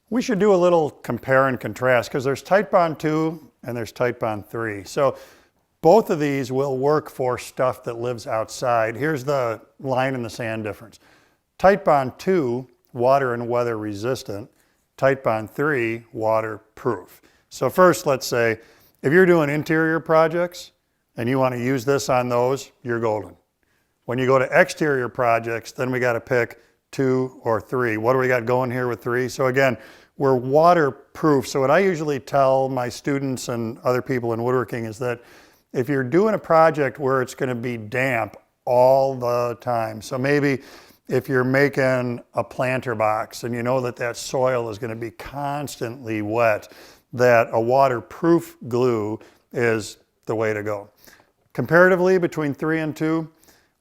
We should do a little compare and contrast because there's Titebond II and there's Titebond III. So both of these will work for stuff that lives outside. Here's the line in the sand difference. Titebond II, water and weather resistant. Titebond III, waterproof. So first, let's say, if you're doing interior projects and you want to use this on those, you're golden. When you go to exterior projects, then we got to pick 2 or 3. What do we got going here with 3? So again, we're waterproof. So what I usually tell my students and other people in woodworking is that if you're doing a project where it's going to be damp all the time, so maybe if you're making a planter box and you know that that soil is going to be constantly wet, that a waterproof glue is the way to go. Comparatively, between 3 and 2,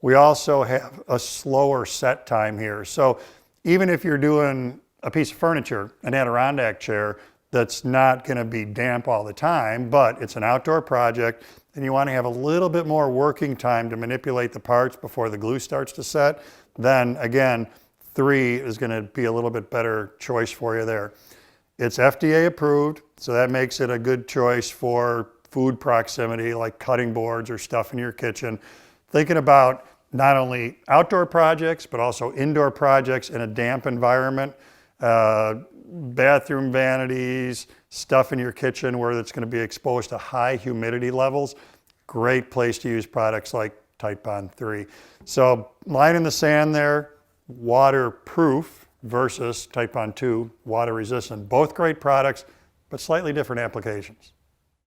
we also have a slower set time here. So even if you're doing a piece of furniture, an Adirondack chair, that's not going to be damp all the time, but it's an outdoor project and you want to have a little bit more working time to manipulate the parts before the glue starts to set, then again, 3 is going to be a little bit better choice for you there. It's FDA approved, so that makes it a good choice for food proximity, like cutting boards or stuff in your kitchen. Thinking about not only outdoor projects, but also indoor projects in a damp environment, bathroom vanities, stuff in your kitchen where it's going to be exposed to high humidity levels. Great place to use products like Titebond III. So line in the sand there, waterproof versus Titebond II, water resistant. Both great products, but slightly different applications.